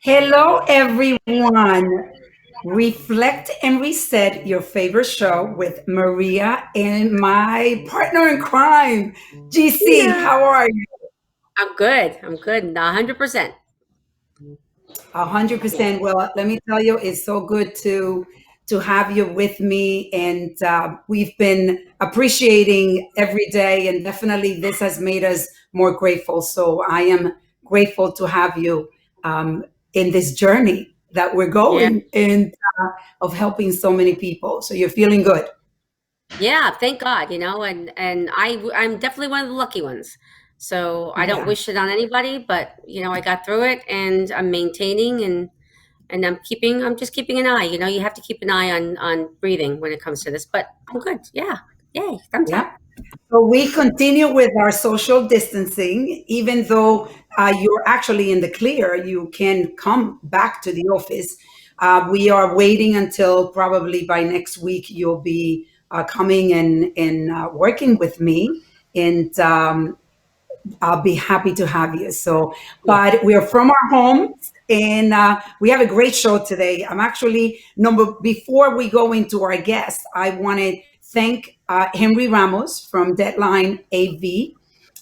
Hello, everyone. Reflect and Reset, your favorite show with Maria and my partner in crime, GC. Yeah. How are you? I'm good. I'm good. 100%. 100%. Well, let me tell you, it's so good to have you with me, and we've been appreciating every day, and definitely this has made us more grateful. So I am grateful to have you in this journey that we're Yeah. going and of helping so many people. So you're feeling good. Yeah. Thank God, and I'm definitely one of the lucky ones. So I don't Yeah. wish it on anybody, but I got through it and I'm maintaining and I'm just keeping an eye. You have to keep an eye on breathing when it comes to this, but I'm good. Yeah. Yay. Thumbs Yeah. up. So we continue with our social distancing, even though you're actually in the clear, you can come back to the office. We are waiting until probably by next week you'll be coming and working with me, and I'll be happy to have you. So, Yeah. but we are from our homes, and we have a great show today. I'm actually number before we go into our guests, I want to thank Henry Ramos from Deadline AV.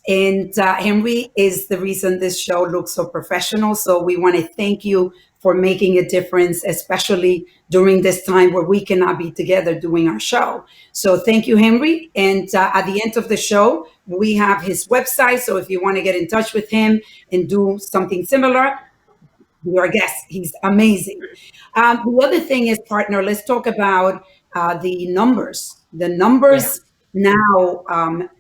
And Henry is the reason this show looks so professional. So we want to thank you for making a difference, especially during this time where we cannot be together doing our show. So thank you, Henry. And at the end of the show, we have his website. So if you want to get in touch with him and do something similar, be our guest. He's amazing. The other thing is, partner, let's talk about the numbers. The Yeah. numbers now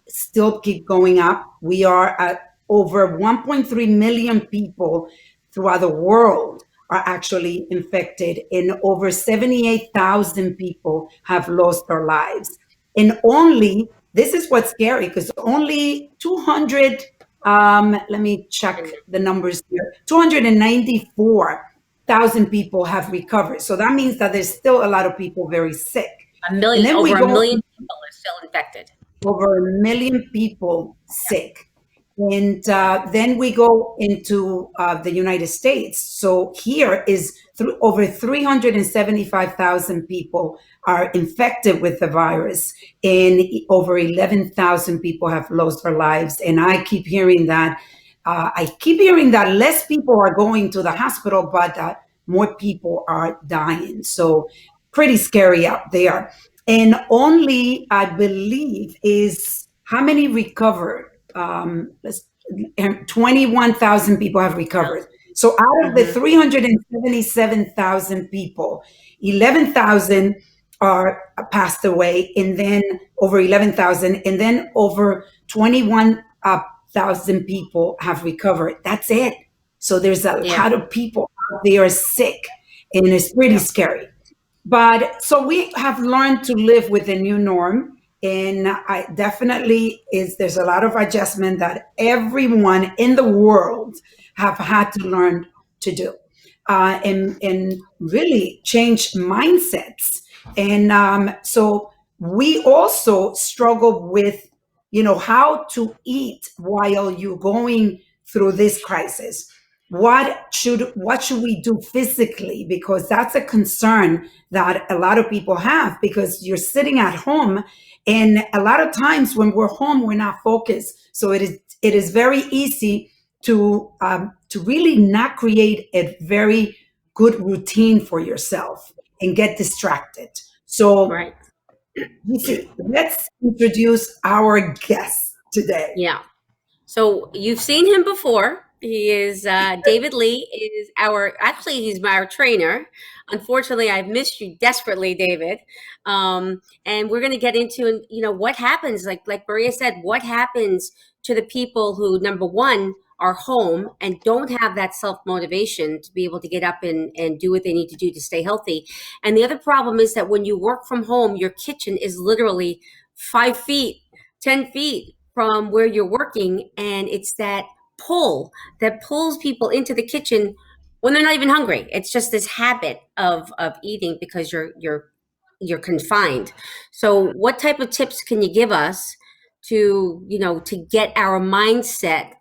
still keep going up. We are at over 1.3 million people throughout the world are actually infected, and over 78,000 people have lost their lives. And only, this is what's scary, because only 200, let me check And the numbers here, 294,000 people have recovered. So that means that there's still a lot of people very sick. And then we over a go million people are still infected. over a million people Yeah. sick. And then we go into the United States. So here is over 375,000 people are infected with the virus, and over 11,000 people have lost their lives. And I keep hearing that. I keep hearing that less people are going to the hospital, but more people are dying. So pretty scary out there. And only, I believe, is how many recovered? 21,000 people have recovered. So out of the Mm-hmm. 377,000 people, 11,000 are passed away, and then over 11,000, and then over 21,000 people have recovered. That's it. So there's a Yeah. lot of people out there sick, and it's pretty Yeah. scary. But so we have learned to live with the new norm. And I definitely is there's a lot of adjustment that everyone in the world have had to learn to do, and really change mindsets. And so we also struggle with, how to eat while you're going through this crisis. What should we do physically, because that's a concern that a lot of people have, because you're sitting at home, and a lot of times when we're home we're not focused, so it is very easy to really not create a very good routine for yourself and get distracted. So Right. you see, let's introduce our guest today. Yeah. So you've seen him before. He is David Lee is he's our trainer. Unfortunately, I've missed you desperately, David. And we're going to get into what happens, like Maria said, what happens to the people who, number one, are home and don't have that self motivation to be able to get up and do what they need to do to stay healthy. And the other problem is that when you work from home, your kitchen is literally 5 feet, 10 feet from where you're working, and it's that pull that pulls people into the kitchen when they're not even hungry. It's just this habit of eating because you're confined. So what type of tips can you give us to get our mindset?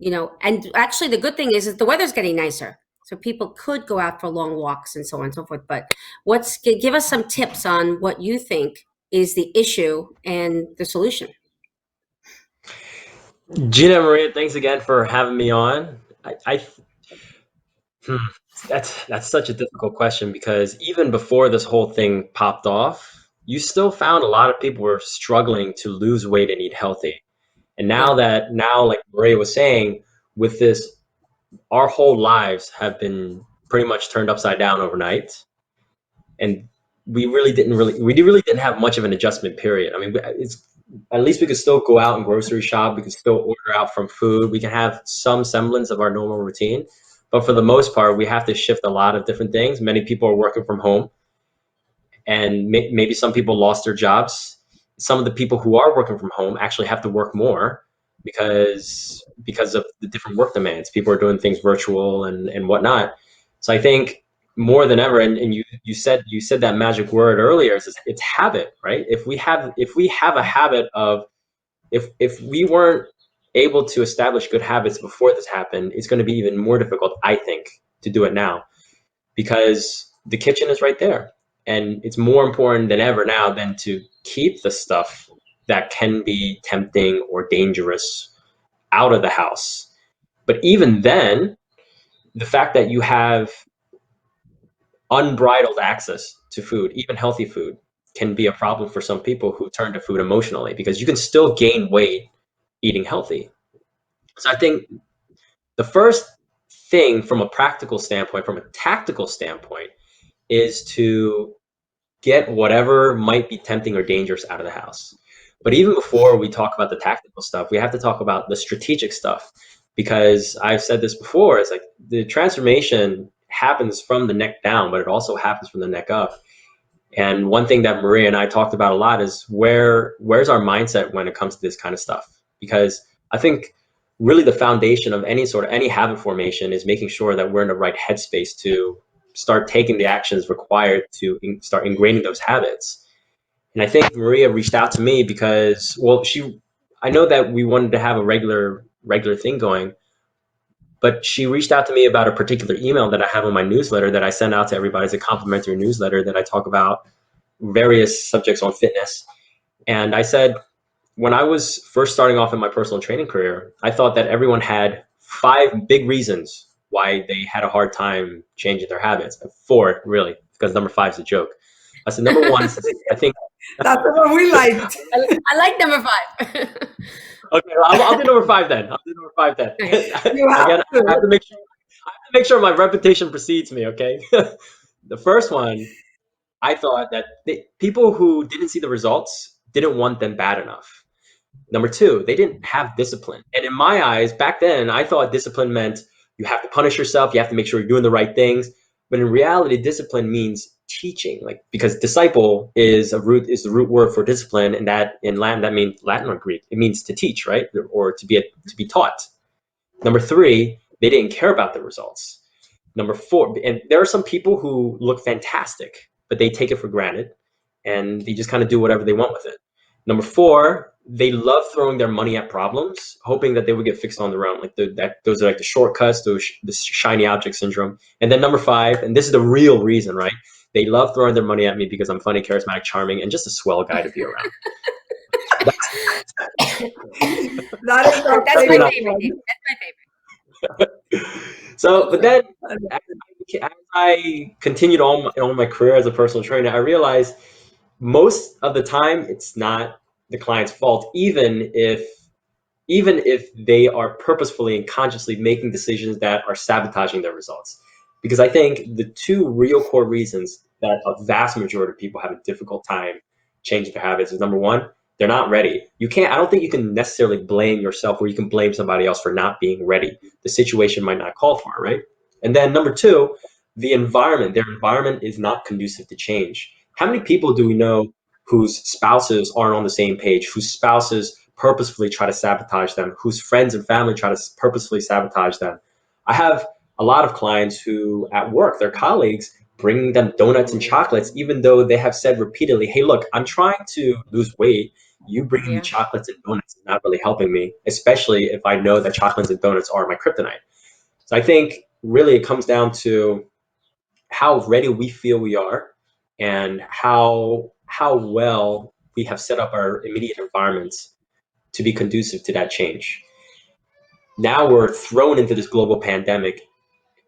And actually the good thing is that the weather's getting nicer, So people could go out for long walks and so on and so forth. But give us some tips on what you think is the issue and the solution. Gina, Maria, thanks again for having me on. Hmm, that's such a difficult question because even before this whole thing popped off, you still found a lot of people were struggling to lose weight and eat healthy. And Yeah. now, like Maria was saying, with this, our whole lives have been pretty much turned upside down overnight, and we really didn't have much of an adjustment period. I mean, it's at least we could still go out and grocery shop. We could still order out from food. We can have some semblance of our normal routine, but for the most part, we have to shift a lot of different things. Many people are working from home, and maybe some people lost their jobs. Some of the people who are working from home actually have to work more because of the different work demands. People are doing things virtual and whatnot. So I think more than ever, and you said that magic word earlier, it's habit, right? If we have a habit of if we weren't able to establish good habits before this happened, it's going to be even more difficult, I think, to do it now because the kitchen is right there. And it's more important than ever now than to keep the stuff that can be tempting or dangerous out of the house. But even then, the fact that you have unbridled access to food, even healthy food, can be a problem for some people who turn to food emotionally because you can still gain weight eating healthy. So I think the first thing from a practical standpoint, from a tactical standpoint, is to get whatever might be tempting or dangerous out of the house. But even before we talk about the tactical stuff, we have to talk about the strategic stuff because I've said this before. It's like the transformation happens from the neck down, but it also happens from the neck up. And one thing that Maria and I talked about a lot is where's our mindset when it comes to this kind of stuff? Because I think really the foundation of any habit formation is making sure that we're in the right headspace to start taking the actions required to start ingraining those habits. And I think Maria reached out to me because, well, I know that we wanted to have a regular thing going, but she reached out to me about a particular email that I have in my newsletter that I send out to everybody as a complimentary newsletter that I talk about various subjects on fitness. And I said, when I was first starting off in my personal training career, I thought that everyone had 5 big reasons why they had a hard time changing their habits. 4, really, because number 5 is a joke. I said, number 1 is, I think. That's the one we liked. I like number 5. Okay, well, I'll do number 5 then. I'll do number 5 then. You have Again, to. I have to make sure. I have to make sure my reputation precedes me. Okay. The first one, I thought that people who didn't see the results didn't want them bad enough. Number 2, they didn't have discipline. And in my eyes, back then, I thought discipline meant you have to punish yourself, you have to make sure you're doing the right things. But in reality, discipline means teaching, like because disciple is the root word for discipline, and that in Latin that means Latin or Greek, it means to teach, right? Or to be taught. Number 3, they didn't care about the results. Number 4, and there are some people who look fantastic, but they take it for granted and they just kind of do whatever they want with it. Number 4, they love throwing their money at problems, hoping that they would get fixed on their own. Like those are like the shortcuts, the shiny object syndrome. And then number 5, and this is the real reason, right? They love throwing their money at me because I'm funny, charismatic, charming, and just a swell guy to be around. That is our That's my favorite favorite. one. That's my favorite. So, but then as I continued on my career as a personal trainer, I realized most of the time it's not the client's fault, even if they are purposefully and consciously making decisions that are sabotaging their results. Because I think the 2 real core reasons that a vast majority of people have a difficult time changing their habits is number 1, they're not ready. I don't think you can necessarily blame yourself or you can blame somebody else for not being ready. The situation might not call for it, right? And then number 2, their environment is not conducive to change. How many people do we know whose spouses aren't on the same page, whose spouses purposefully try to sabotage them, whose friends and family try to purposefully sabotage them? I have a lot of clients who at work, their colleagues, bringing them donuts and chocolates, even though they have said repeatedly, hey, look, I'm trying to lose weight. You bringing me Yeah. chocolates and donuts is not really helping me, especially if I know that chocolates and donuts are my kryptonite. So I think really it comes down to how ready we feel we are, and how well we have set up our immediate environments to be conducive to that change. Now we're thrown into this global pandemic,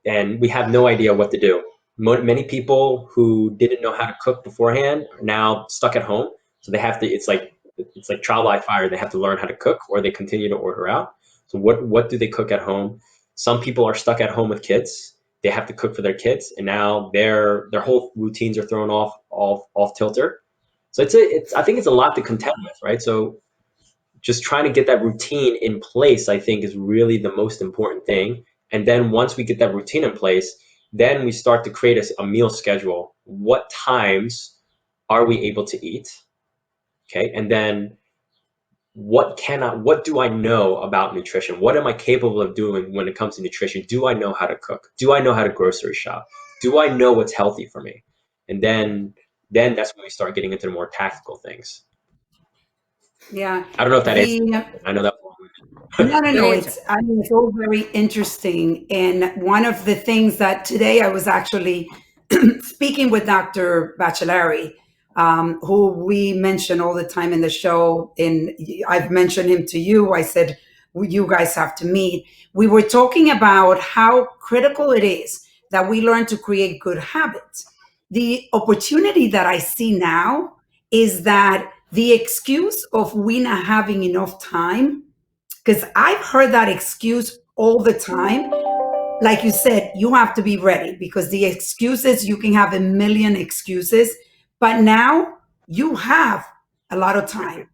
and we have no idea what to do. Many people who didn't know how to cook beforehand are now stuck at home, so they have to. It's like trial by fire. They have to learn how to cook, or they continue to order out. So what do they cook at home? Some people are stuck at home with kids. They have to cook for their kids, and now their whole routines are thrown off tilter. So it's I think it's a lot to contend with, right? So just trying to get that routine in place, I think, is really the most important thing. And then once we get that routine in place, then we start to create a meal schedule. What times are we able to eat? Okay. And then what do I know about nutrition? What am I capable of doing when it comes to nutrition? Do I know how to cook? Do I know how to grocery shop? Do I know what's healthy for me? And then that's when we start getting into the more tactical things. Yeah. I don't know if that answers The your question. I know that was long. No, no, Good no. answer. It's all very interesting. And one of the things that today I was actually speaking with Dr. Bachelari, who we mention all the time in the show. And I've mentioned him to you. I said, "Well, you guys have to meet." We were talking about how critical it is that we learn to create good habits. The opportunity that I see now is that the excuse of we not having enough time, because I've heard that excuse all the time. Like you said, you have to be ready because the excuses, you can have a million excuses, but now you have a lot of time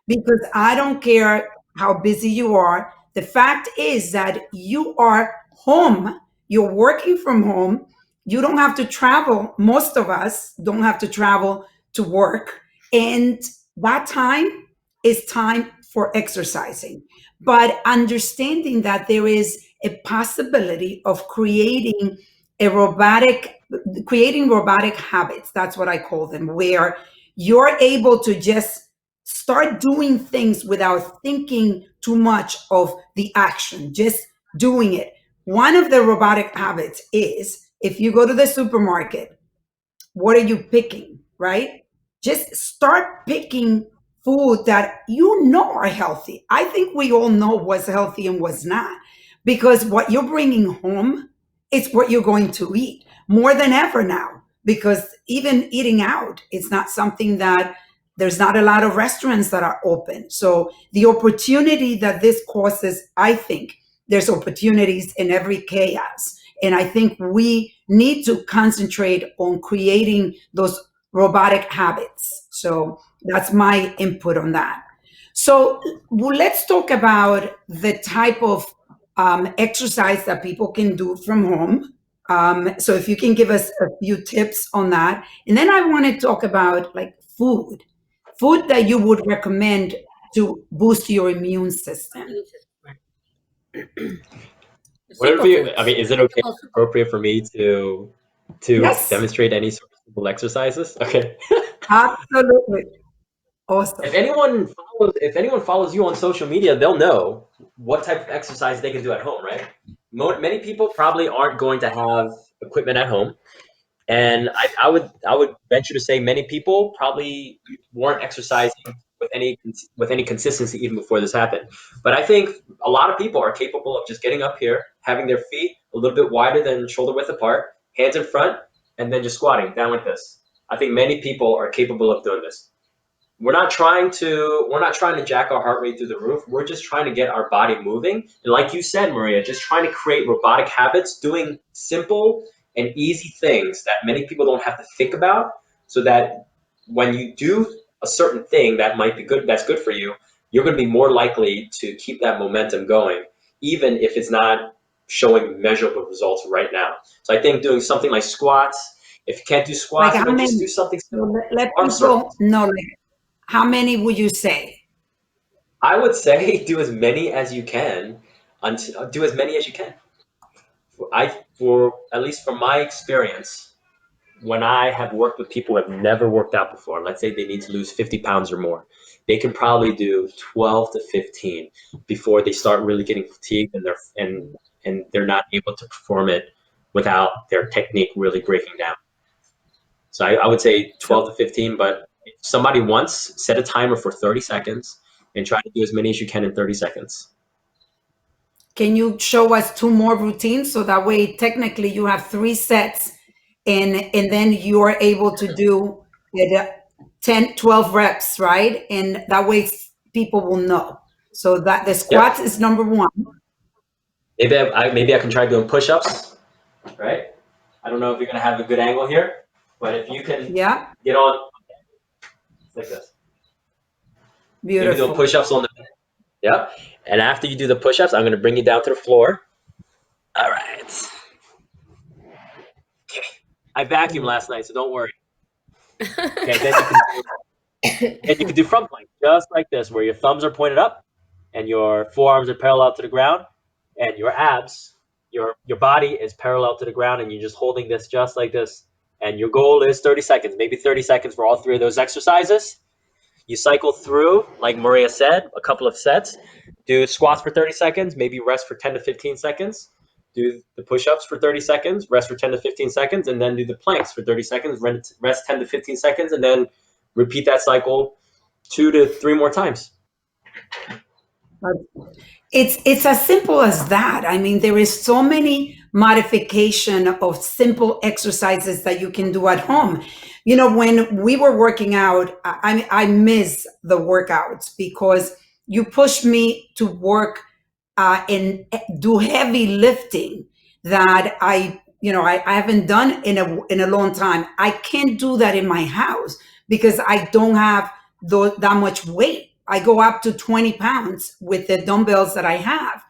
because I don't care how busy you are. The fact is that you are home, you're working from home, you don't have to travel. Most of us don't have to travel to work. And that time is time for exercising. But understanding that there is a possibility of creating robotic habits, that's what I call them, where you're able to just start doing things without thinking too much of the action, just doing it. One of the robotic habits is if you go to the supermarket, what are you picking, right? Just start picking food that you know are healthy. I think we all know what's healthy and what's not, because what you're bringing home is what you're going to eat more than ever now. Because even eating out, it's not something that there's not a lot of restaurants that are open. So the opportunity that this causes, I think there's opportunities in every chaos. And I think we need to concentrate on creating those robotic habits. So that's my input on that. So let's talk about the type of exercise that people can do from home. So if you can give us a few tips on that. And then I want to talk about like food that you would recommend to boost your immune system. Would it be? I Superfoods. mean, is it Think okay, about super. appropriate for me to Yes, demonstrate any sort of simple exercises? Okay. absolutely. If Awesome. anyone follows you on social media, they'll know what type of exercise they can do at home, right? Many people probably aren't going to have equipment at home, and I would venture to say many people probably weren't exercising with any consistency even before this happened. But I think a lot of people are capable of just getting up here, having their feet a little bit wider than shoulder width apart, hands in front, and then just squatting down like this. I think many people are capable of doing this. We're not trying to jack our heart rate through the roof. We're just trying to get our body moving. And like you said, Maria, just trying to create robotic habits, doing simple and easy things that many people don't have to think about, so that when you do a certain thing that might be good, that's good for you, you're going to be more likely to keep that momentum going, even if it's not showing measurable results right now. So I think doing something like squats, if you can't do Like squats, how just do many? something So simple, let arm people circles. know, like, how many would you say? I would say do as many as you can, until do as many as you can. For at least from my experience, when I have worked with people who have never worked out before, let's say they need to lose 50 pounds or more, they can probably do 12 to 15 before they start really getting fatigued, and and they're not able to perform it without their technique really breaking down. So I would say 12 to 15, but if somebody wants, set a timer for 30 seconds and try to do as many as you can in 30 seconds. Can you show us two more routines so that way technically you have 3 sets and then you are able to do it 10, 12 reps, right? And that way people will know. So that the squats Yep. is number one. Maybe I can try doing push-ups, right? I don't know if you're gonna have a good angle here, but if you can get on like this. Beautiful. Maybe do push-ups on the bed. Yep. And after you do the push-ups, I'm gonna bring you down to the floor. All right. I vacuumed last night, so don't worry. Okay, then you can do front plank, just like this, where your thumbs are pointed up and your forearms are parallel to the ground, and your abs, your body is parallel to the ground, and you're just holding this just like this. And your goal is 30 seconds, maybe 30 seconds for all 3 of those exercises. You cycle through, like Maria said, a couple of sets. Do squats for 30 seconds, maybe rest for 10 to 15 seconds. Do the push-ups for 30 seconds, rest for 10 to 15 seconds, and then do the planks for 30 seconds, rest 10 to 15 seconds, and then repeat that cycle 2 to 3 more times. It's as simple as that. I mean, there is so many modification of simple exercises that you can do at home. You know, when we were working out, I miss the workouts because you push me to work and do heavy lifting that I haven't done in a long time. I can't do that in my house because I don't have that much weight. I go up to 20 pounds with the dumbbells that I have.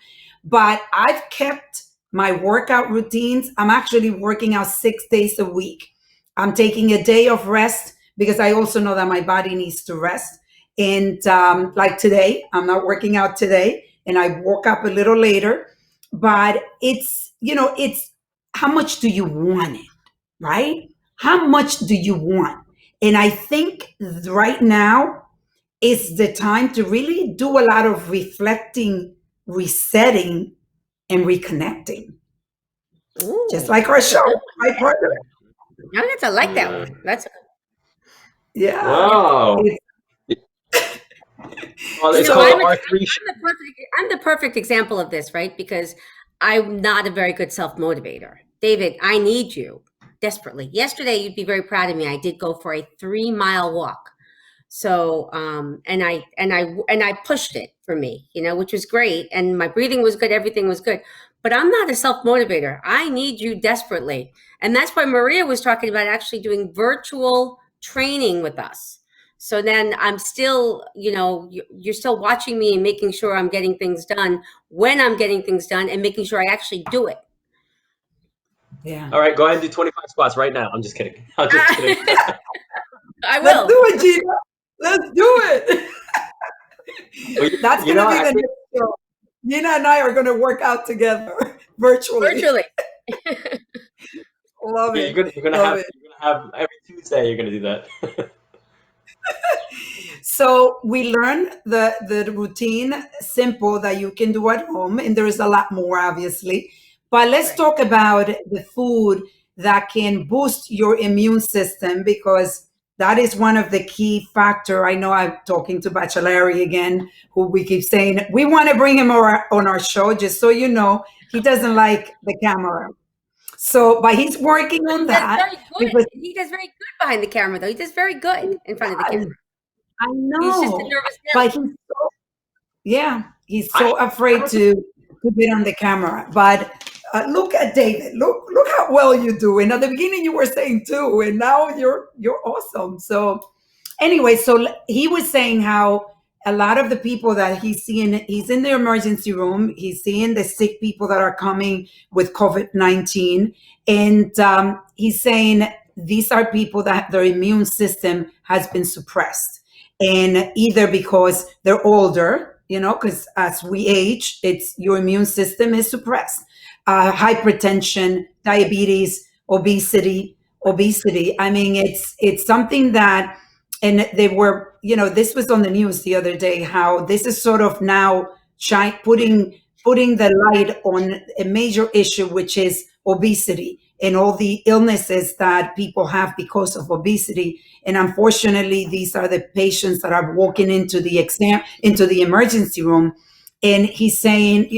But I've kept my workout routines. I'm actually working out 6 days a week. I'm taking a day of rest because I also know that my body needs to rest. And like today, I'm not working out today, and I woke up a little later. But it's how much do you want it, right? How much do you want? And I think right now, is the time to really do a lot of reflecting, resetting, and reconnecting. Ooh, just like our show, my partner. I like that one. That's Yeah. Wow. Well, it's called R3. I'm the perfect example of this, right? Because I'm not a very good self-motivator. David, I need you desperately. Yesterday, you'd be very proud of me. I did go for a 3-mile walk. So, and I pushed it for me, which was great. And my breathing was good. Everything was good, but I'm not a self-motivator. I need you desperately. And that's why Maria was talking about actually doing virtual training with us. So then I'm still, you're still watching me and making sure I'm getting things done when I'm getting things done and making sure I actually do it. Yeah. All right, go ahead and do 25 squats right now. I'm just kidding. I'm just kidding. I will. Let's do it, Gina. Let's do it. That's going to be the next show. Gina and I are going to work out together virtually. Love it. You're gonna have every Tuesday. You're gonna do that. So we learned the routine, simple, that you can do at home, and there is a lot more, obviously. But let's talk about the food that can boost your immune system, because that is one of the key factor. I know I'm talking to Bachelari again, who we keep saying we want to bring him on our show. Just so you know, he doesn't like the camera. So, but he's working on that. He does very good behind the camera, though. He does very good in front of the camera. I know. He's just a nervous but he's so afraid to get on the camera. But look at David. Look how well you do. And at the beginning you were saying too, and now you're awesome. So anyway, so he was saying how a lot of the people that he's seeing, he's in the emergency room. He's seeing the sick people that are coming with COVID-19. And he's saying these are people that their immune system has been suppressed. And either because they're older, because as we age, it's your immune system is suppressed. Hypertension, diabetes, obesity. I mean, it's something that, and they were, this was on the news the other day, how this is sort of now putting putting the light on a major issue, which is obesity and all the illnesses that people have because of obesity. And unfortunately, these are the patients that are walking into the emergency room. And he's saying,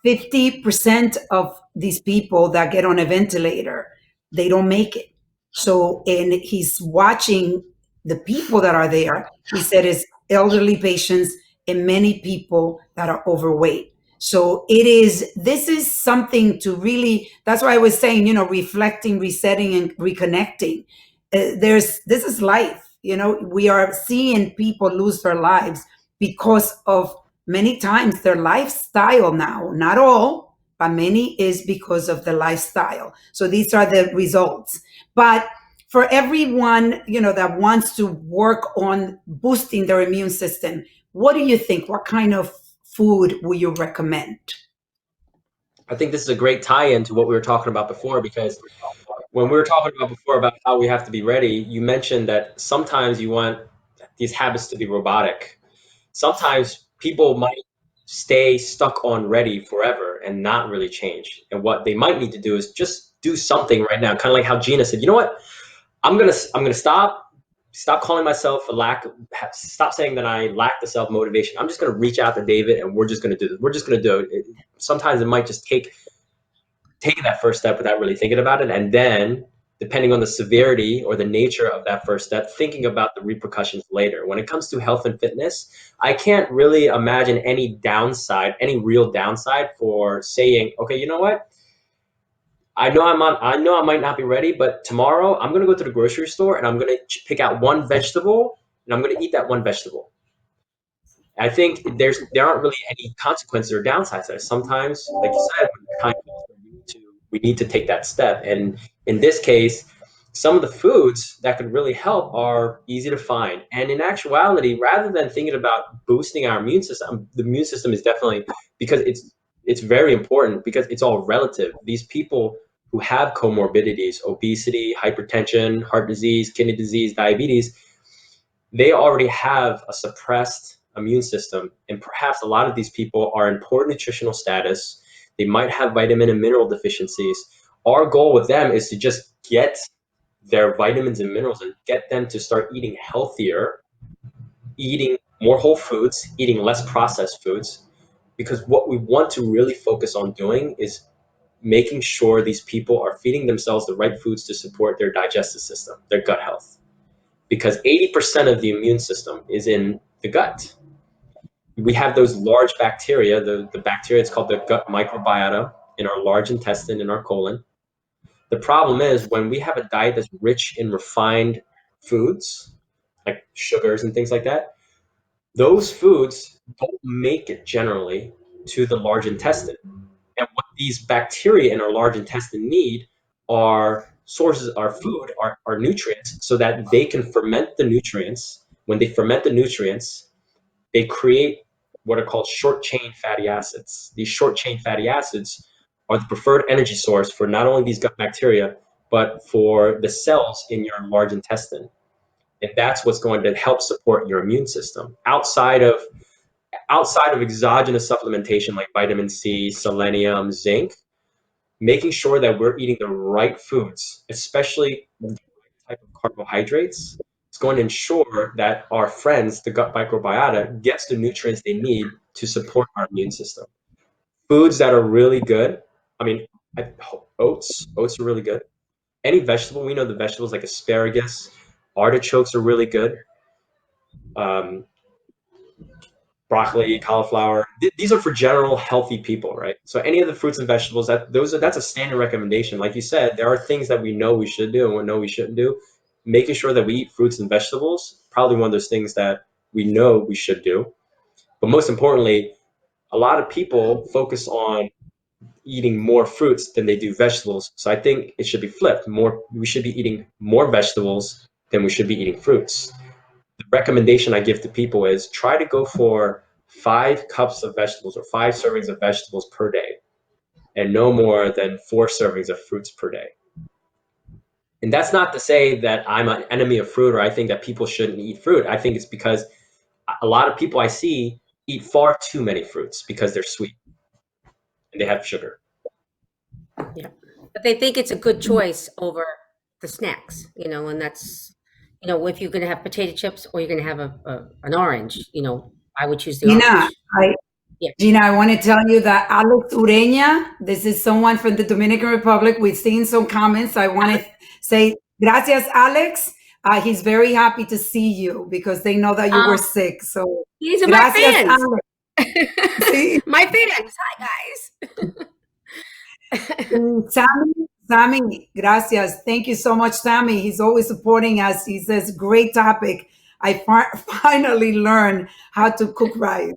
50% of these people that get on a ventilator, they don't make it. So, and he's watching the people that are there. He said it's elderly patients and many people that are overweight. So this is something to really, that's why I was saying, reflecting, resetting, and reconnecting. This is life. We are seeing people lose their lives because of many times their lifestyle now, not all, but many is because of the lifestyle. So these are the results. But for everyone, that wants to work on boosting their immune system, what do you think? What kind of food would you recommend? I think this is a great tie-in to what we were talking about before, because when we were talking about before about how we have to be ready, you mentioned that sometimes you want these habits to be robotic. Sometimes people might stay stuck on ready forever and not really change. And what they might need to do is just do something right now. Kind of like how Gina said, you know what? I'm gonna stop calling myself stop saying that I lack the self-motivation. I'm just gonna reach out to David and we're just gonna do this. We're just gonna do it. Sometimes it might just take taking that first step without really thinking about it, and then depending on the severity or the nature of that first step, thinking about the repercussions later. When it comes to health and fitness, I can't really imagine any real downside for saying, okay, you know what? I know I might not be ready, but tomorrow I'm gonna go to the grocery store and I'm gonna pick out one vegetable and I'm gonna eat that one vegetable. I think there aren't really any consequences or downsides there. Sometimes, like you said, when the time comes, we need to take that step. And in this case, some of the foods that could really help are easy to find. And in actuality, rather than thinking about boosting our immune system, the immune system is definitely, because it's very important, because it's all relative. These people who have comorbidities, obesity, hypertension, heart disease, kidney disease, diabetes, they already have a suppressed immune system. And perhaps a lot of these people are in poor nutritional status. They might have vitamin and mineral deficiencies. Our goal with them is to just get their vitamins and minerals and get them to start eating healthier, eating more whole foods, eating less processed foods. Because what we want to really focus on doing is making sure these people are feeding themselves the right foods to support their digestive system, their gut health, because 80% of the immune system is in the gut. We have those large bacteria, the bacteria, it's called the gut microbiota in our large intestine, in our colon. The problem is when we have a diet that's rich in refined foods, like sugars and things like that, those foods don't make it generally to the large intestine. And what these bacteria in our large intestine need are sources, our food, our nutrients, so that they can ferment the nutrients. When they ferment the nutrients, they create what are called short chain fatty acids. These short chain fatty acids are the preferred energy source for not only these gut bacteria, but for the cells in your large intestine. And that's what's going to help support your immune system. Outside of exogenous supplementation like vitamin C, selenium, zinc, making sure that we're eating the right foods, especially the right type of carbohydrates, is going to ensure that our friends, the gut microbiota, gets the nutrients they need to support our immune system. Foods that are really good, I mean, oats are really good. Any vegetable, we know the vegetables like asparagus, artichokes are really good. Um, Broccoli, cauliflower. These are for general healthy people, right? So any of the fruits and vegetables, that's a standard recommendation. Like you said, there are things that we know we should do and we know we shouldn't do. Making sure that we eat fruits and vegetables, probably one of those things that we know we should do. But most importantly, a lot of people focus on eating more fruits than they do vegetables. So I think it should be flipped. We should be eating more vegetables than we should be eating fruits. The recommendation I give to people is try to go for 5 cups of vegetables or 5 servings of vegetables per day, and no more than 4 servings of fruits per day. And that's not to say that I'm an enemy of fruit or I think that people shouldn't eat fruit. I think it's because a lot of people I see eat far too many fruits because they're sweet. and they have sugar. Yeah. But they think it's a good choice over the snacks, and that's, if you're going to have potato chips or you're going to have an orange, I would choose the Gina, orange. I Yeah. Gina, I want to tell you that Alex Ureña, this is someone from the Dominican Republic. We've seen some comments. I want to say, gracias, Alex. He's very happy to see you because they know that you were Um, sick. So, these are my gracias, fans. Alex. Sí. My fans. Hi, guys. Sammy, gracias. Thank you so much, Sammy. He's always supporting us. He says, great topic. I finally learned how to cook rice.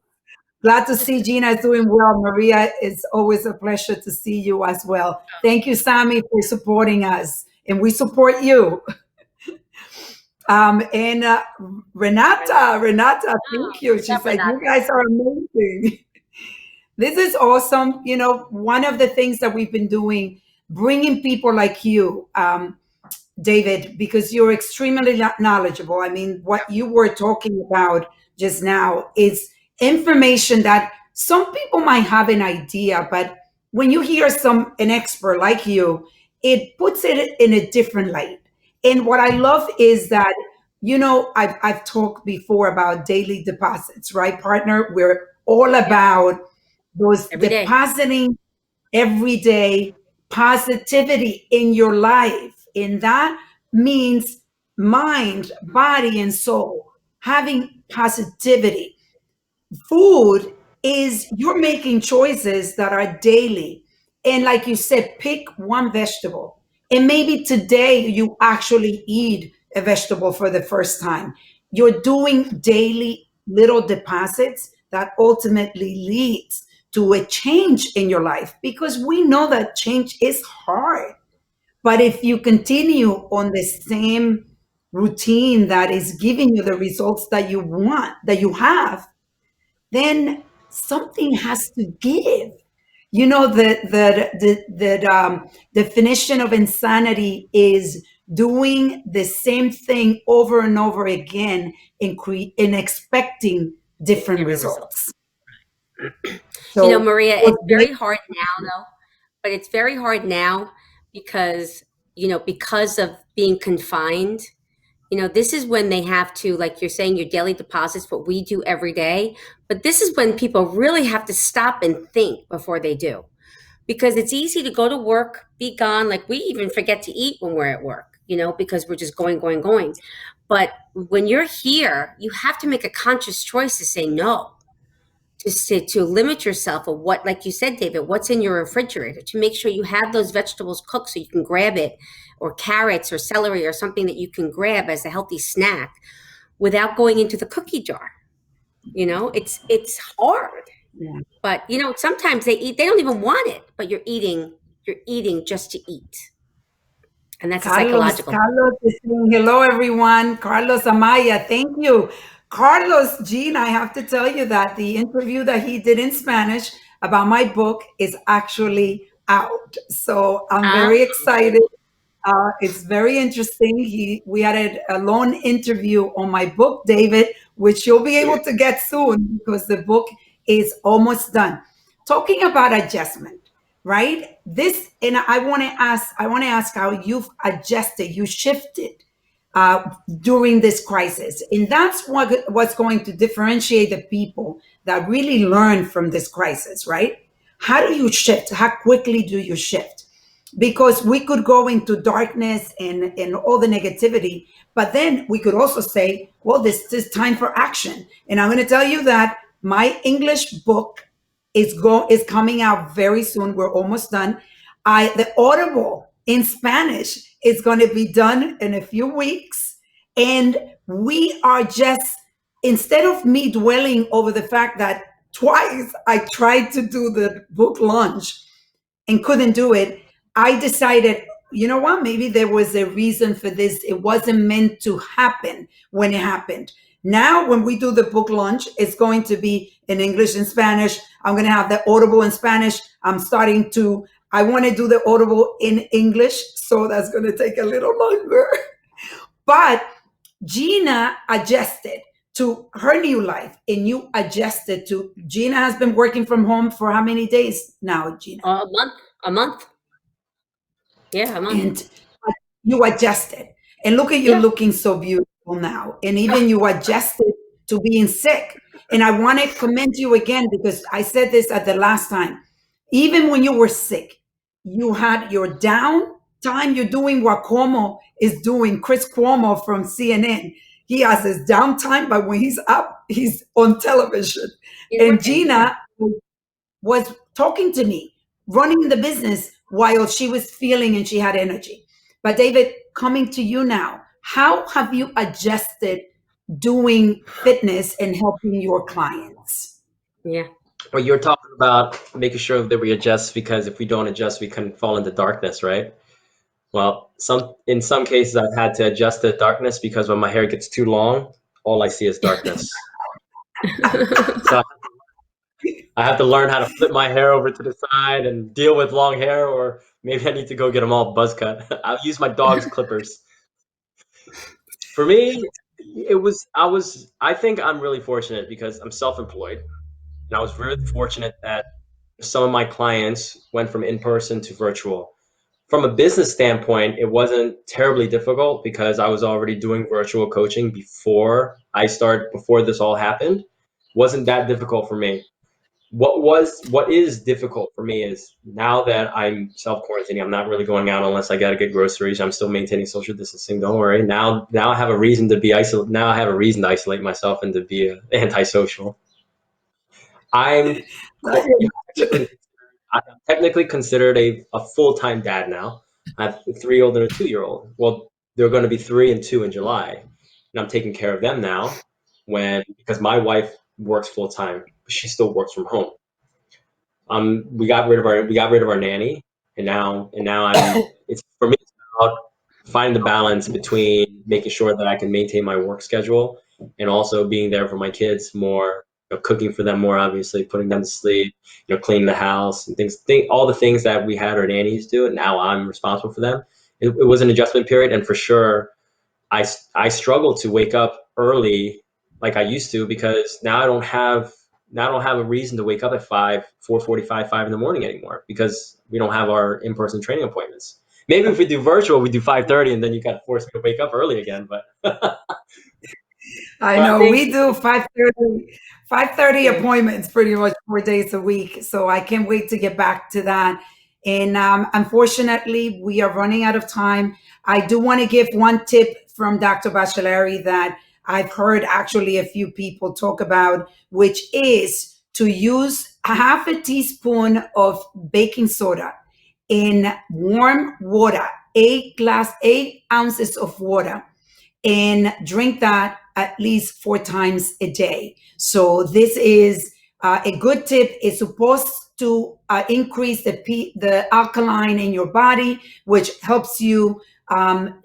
Glad to see Gina is doing well. Maria, it's always a pleasure to see you as well. Thank you, Sammy, for supporting us. And we support you. And Renata, thank you. She's like, you guys are amazing. This is awesome. One of the things that we've been doing, bringing people like you, David, because you're extremely knowledgeable. I mean, what you were talking about just now is information that some people might have an idea, but when you hear an expert like you, it puts it in a different light. And what I love is that, I've talked before about daily deposits, right, partner? We're all about those Every day. depositing every day positivity in your life. And that means mind, body, and soul having positivity. Food is you're making choices that are daily. And like you said, pick one vegetable. And maybe today you actually eat a vegetable for the first time. You're doing daily little deposits that ultimately leads to a change in your life because we know that change is hard. But if you continue on the same routine that is giving you the results that you want, that you have, then something has to give. The definition of insanity is doing the same thing over and over again and expecting different results. So, Maria, it's very hard now, though. But it's very hard now because, because of being confined. This is when they have to, like you're saying, your daily deposits, what we do every day. But this is when people really have to stop and think before they do. Because it's easy to go to work, be gone. Like we even forget to eat when we're at work, because we're just going, going, going. But when you're here, you have to make a conscious choice to say no, to limit yourself of what, like you said, David, what's in your refrigerator, to make sure you have those vegetables cooked so you can grab it, or carrots or celery or something that you can grab as a healthy snack without going into the cookie jar. It's hard. Yeah. But sometimes they don't even want it, but you're eating just to eat. And that's a psychological. Carlos is saying hello, everyone. Carlos Amaya, thank you. Carlos, Jean, I have to tell you that the interview that he did in Spanish about my book is actually out. So I'm very excited. It's very interesting. We had a long interview on my book, David, which you'll be able to get soon because the book is almost done. Talking about adjustment, right? And I want to ask how you've adjusted, you shifted during this crisis, and that's what's going to differentiate the people that really learn from this crisis, right? How do you shift? How quickly do you shift? Because we could go into darkness and all the negativity, but then we could also say, well, this is time for action. And I'm going to tell you that my English book is coming out very soon. We're almost done. The Audible in Spanish is going to be done in a few weeks. And we are just, instead of me dwelling over the fact that twice I tried to do the book launch and couldn't do it, I decided, you know what, maybe there was a reason for this. It wasn't meant to happen when it happened. Now, when we do the book launch, it's going to be in English and Spanish. I'm going to have the Audible in Spanish. I want to do the Audible in English, so that's going to take a little longer. But Gina adjusted to her new life and you adjusted to. Gina has been working from home for how many days now, Gina? A month. Yeah, a month. And you adjusted. And look at you Yeah. looking so beautiful now. And even you adjusted to being sick. And I want to commend you again because I said this at the last time. Even when you were sick, you had your down time. You're doing what Cuomo is doing, Chris Cuomo from CNN. He has his downtime, but when he's up, he's on television. He's And working. Yeah. Gina was talking to me, running the business while she was feeling and she had energy. But David, coming to you now, how have you adjusted doing fitness and helping your clients? Yeah. Well, you're talking about making sure that we adjust, because if we don't adjust, we can fall into darkness, right? Well, in some cases, I've had to adjust to darkness because when my hair gets too long, all I see is darkness. So I have to learn how to flip my hair over to the side and deal with long hair, or maybe I need to go get them all buzz cut. I'll use my dog's clippers. For me, I think I'm really fortunate because I'm self-employed, and I was really fortunate that some of my clients went from in-person to virtual. From a business standpoint, it wasn't terribly difficult because I was already doing virtual coaching before this all happened. Wasn't that difficult for me. What is difficult for me is now that I'm self-quarantining, I'm not really going out unless I gotta get groceries. I'm still maintaining social distancing. Don't worry. Now I have a reason to be isolated. Now I have a reason to isolate myself and to be antisocial. I'm I'm technically considered a full-time dad now. I have 3-year-old and a 2-year-old. Well, they're going to be 3 and 2 in July, and I'm taking care of them now. Because my wife works full-time, but she still works from home. We got rid of our nanny, and now it's for me. It's about finding the balance between making sure that I can maintain my work schedule and also being there for my kids more, cooking for them more, obviously putting them to sleep, cleaning the house and all the things that we had our nannies do, and now I'm responsible for them. It was an adjustment period, and for sure I struggle to wake up early like I used to, because now I don't have a reason to wake up at 4:45, 5 in the morning anymore, because we don't have our in-person training appointments. Maybe if we do virtual, we do 5:30, and then you got to force me to wake up early again. But I but I know think we do 5:30 yeah, appointments pretty much 4 days a week. So I can't wait to get back to that. And unfortunately, we are running out of time. I do want to give one tip from Dr. Bachelari that I've heard actually a few people talk about, which is to use a half a teaspoon of baking soda in warm water, 8 ounces of water, and drink that at least 4 times a day. So this is a good tip. It's supposed to increase the alkaline in your body, which helps you.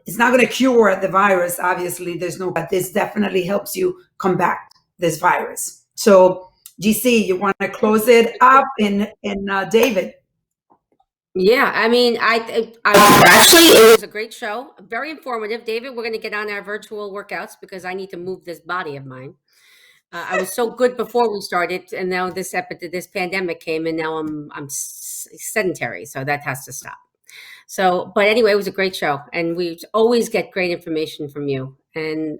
It's not going to cure the virus, obviously. But this definitely helps you combat this virus. So, GC, you want to close it up, and David. Yeah, I mean, actually, it was a great show, very informative. David, we're going to get on our virtual workouts because I need to move this body of mine. I was so good before we started, and now this pandemic came, and now I'm sedentary, so that has to stop. So, but anyway, it was a great show, and we always get great information from you. And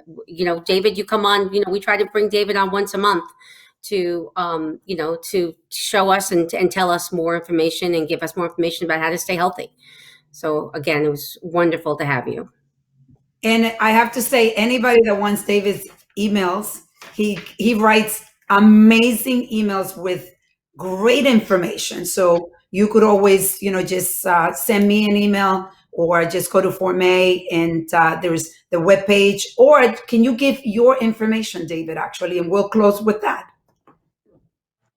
David, you come on. We try to bring David on once a month to to show us and tell us more information and give us more information about how to stay healthy. So again, it was wonderful to have you. And I have to say, anybody that wants David's emails, he writes amazing emails with great information. So you could always, just send me an email, or just go to Formé, and there's the webpage. Or can you give your information, David, actually, and we'll close with that.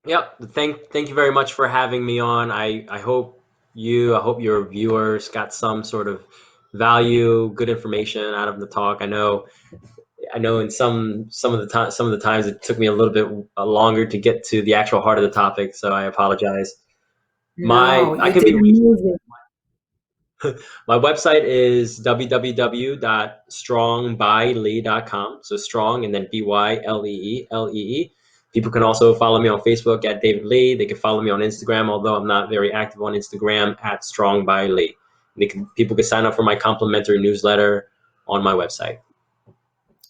Yep. Thank you very much for having me on. I hope your viewers got some sort of value, good information out of the talk. I know in some of the times it took me a little bit longer to get to the actual heart of the topic, so I apologize. No, I you can did be reached. amazing. My website is www.strongbylee.com. So strong and then BYLEE. People can also follow me on Facebook at David Lee. They can follow me on Instagram, although I'm not very active on Instagram, at Strong by Lee. People can sign up for my complimentary newsletter on my website.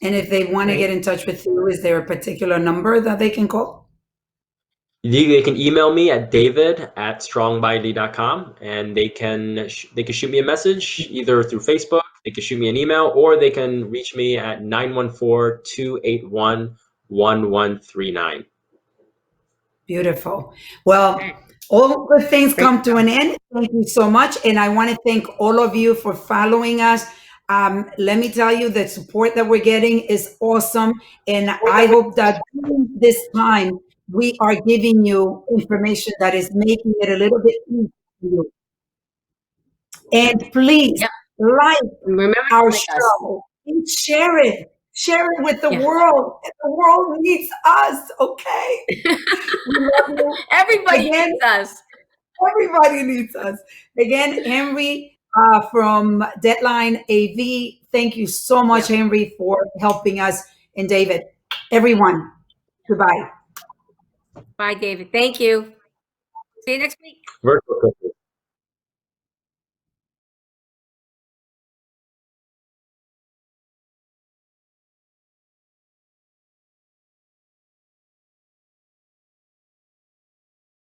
And if they want to get in touch with you, is there a particular number that they can call? They can email me at david@strongbylee.com, and they can shoot me a message either through Facebook. They can shoot me an email, or they can reach me at 914-281-1139. Beautiful. Well, all good things come to an end. Thank you so much. And I want to thank all of you for following us. Let me tell you, the support that we're getting is awesome. And I hope that during this time, we are giving you information that is making it a little bit easier for you. And please like Remember to our like us. show and share it. Share it with the Yeah. world. The world needs us, okay? We love you. Everybody Again, needs us. Everybody needs us. Again, Henry from Deadline AV. Thank you so much, Henry, for helping us. And David, everyone, goodbye. Bye, David. Thank you. See you next week. Virtual cookies.